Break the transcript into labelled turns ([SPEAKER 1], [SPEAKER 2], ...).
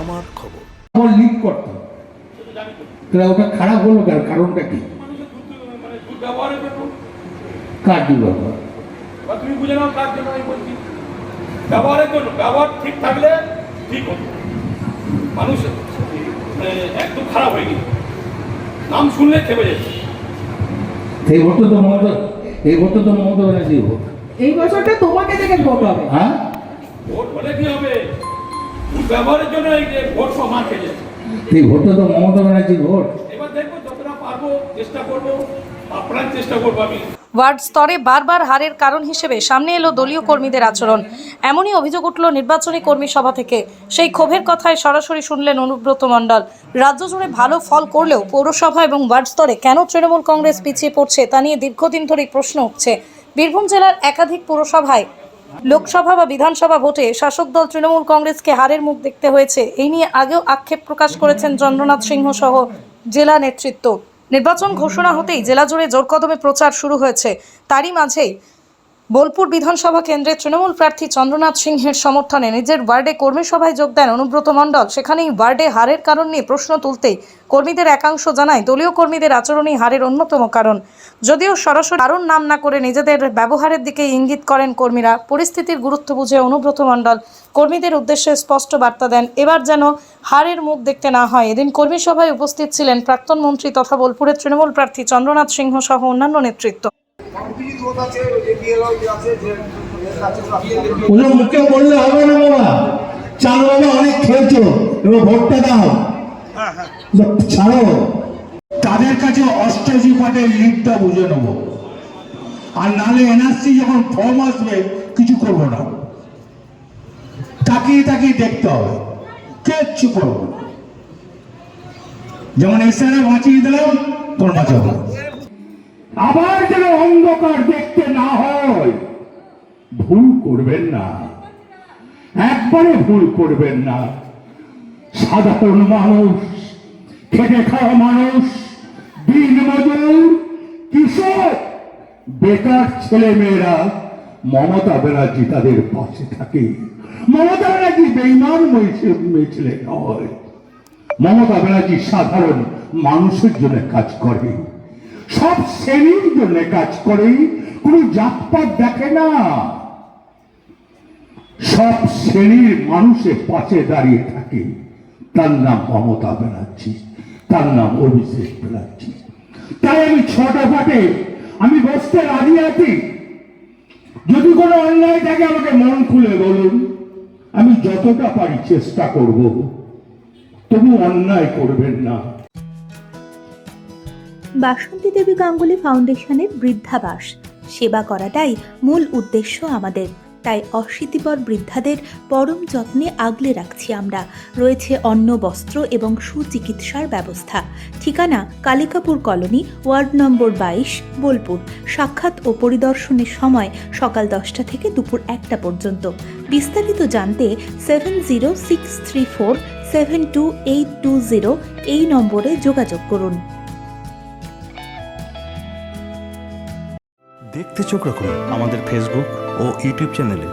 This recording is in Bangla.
[SPEAKER 1] আমার খবর
[SPEAKER 2] লিড করতাম, তাহলে ওটা খারাপ হলো কেন? কারণটা কি? কার দুর্ব্যবহার?
[SPEAKER 3] তুমি বুঝে নাও কার জন্য আমি বলছি। ব্যবহারের জন্য, ব্যবহার ঠিক থাকলে ঠিক হতো। মানুষ একদম খারাপ হয়ে গেছে, নাম শুনলে খেপে যাচ্ছে।
[SPEAKER 2] এই ভোট তো মমতা, এই ভোট তো মমতা ব্যানার্জি ভোট।
[SPEAKER 4] এই বছরটা তোমাকে দেখে ভোট হবে।
[SPEAKER 2] হ্যাঁ,
[SPEAKER 3] ভোট হলে কি হবে? ব্যবহারের জন্য এই যে ভোট সব মার খেয়ে যাচ্ছে।
[SPEAKER 2] এই ভোটটা তো মমতা ব্যানার্জির ভোট।
[SPEAKER 3] এবার দেখবো, যতটা পারবো চেষ্টা করবো, আপ্রাণ চেষ্টা করবো আমি।
[SPEAKER 5] ওয়ার্ড স্তরে বারবার হারের কারণ হিসেবে সামনে এলো দলীয় কর্মীদের আচরণ। এমনই অভিযোগ উঠল নির্বাচনী কর্মী সভা থেকে। সেই ক্ষোভের কথায় সরাসরি শুনলেন অনুব্রত মণ্ডল। রাজ্য জুড়ে ভালো ফল করলেও পৌরসভা এবং ওয়ার্ড স্তরে কেন তৃণমূল কংগ্রেস পিছিয়ে পড়ছে তা নিয়ে দীর্ঘদিন ধরেই প্রশ্ন উঠছে। বীরভূম জেলার একাধিক পুরসভায় লোকসভা বা বিধানসভা ভোটে শাসক দল তৃণমূল কংগ্রেসকে হারের মুখ দেখতে হয়েছে। এই নিয়ে আগেও আক্ষেপ প্রকাশ করেছেন চন্দ্রনাথ সিংহ সহ জেলা নেতৃত্ব। নির্বাচন ঘোষণা হতেই জেলা জুড়ে জোর কদমে প্রচার শুরু হয়েছে। তারই মাঝেই বোলপুর বিধানসভা কেন্দ্রে তৃণমূল প্রার্থী চন্দ্রনাথ সিংহের সমর্থনে নিজের ওয়ার্ডে কর্মী সভায় যোগ দেন অনুব্রত মণ্ডল। সেখানেই ওয়ার্ডে হারের কারণ নিয়ে প্রশ্ন তুলতেই কর্মীদের একাংশ জানায় দলীয় কর্মীদের আচরণই হারের অন্যতম কারণ। যদিও সরাসরি কারণ নাম না করে নিজেদের ব্যবহারের দিকে ইঙ্গিত করেন কর্মীরা। পরিস্থিতির গুরুত্ব বুঝে অনুব্রত মণ্ডল কর্মীদের উদ্দেশ্যে স্পষ্ট বার্তা দেন, এবার যেন হারের মুখ দেখতে না হয়। এদিন কর্মী সভায় উপস্থিত ছিলেন প্রাক্তন মন্ত্রী তথা বোলপুরের তৃণমূল প্রার্থী চন্দ্রনাথ সিংহ সহ অন্যান্য নেতৃত্ব।
[SPEAKER 2] মুখে বললে হবে না বাবা, চাল বাবা অনেক খেলছো, এবার ভোটটা দাও, ছাড়ো। তাদের কাছে অষ্টাশি পাটের লিডটা বুঝে নেবো, আর নালে এনআরসি যখন ফর্ম আসবে কিছু করবো না, তাকিয়ে তাকিয়ে দেখতে হবে, কিচ্ছু করবো না। যেমন এসআরে বাঁচিয়ে দিলাম, তোর বাঁচাবো। আবার যেন অন্ধকার দেখতে না হয়, ভুল করবেন না, একবারে ভুল করবেন না। সাধারণ মানুষ, খেটে খাওয়া মানুষ, দিনমজুর, কৃষক, বেকার ছেলে মেয়েরা মমতা ব্যানার্জি তাদের পাশে থাকে। মমতা ব্যানার্জি বেঈমান মেয়ে ছেলে নয়, মমতা ব্যানার্জি সাধারণ মানুষের জন্য কাজ করে, সব শ্রেণীর জন্য কাজ করে, কোনো জাতপাত দেখে না, সব শ্রেণীর মানুষের পাশে দাঁড়িয়ে থাকে। তার নাম মমতা ব্যানার্জি, তার নাম অভিষেক ব্যানার্জি। তাই আমি ছোট পাটে আমি বসতে রাজি আছি। যদি কোনো অন্যায় থাকে আমাকে মন খুলে বলুন, আমি যতটা পারি চেষ্টা করব, তবু অন্যায় করবেন না।
[SPEAKER 6] বাসন্তী দেবী গাঙ্গুলি ফাউন্ডেশনের বৃদ্ধাবাস সেবা করাটাই মূল উদ্দেশ্য আমাদের। তাই অশীতিপর বৃদ্ধাদের পরম যত্নে আগলে রাখছি আমরা। রয়েছে অন্ন, বস্ত্র এবং সুচিকিৎসার ব্যবস্থা। ঠিকানা Kalikapur colony, ward number 22, Bolpur. সাক্ষাৎ ও পরিদর্শনের সময় সকাল 10টা থেকে দুপুর 1টা পর্যন্ত। বিস্তারিত জানতে 7063472820 এই নম্বরে যোগাযোগ করুন।
[SPEAKER 1] দেখতে চোখ রাখুন আমাদের ফেসবুক ও ইউটিউব চ্যানেলে।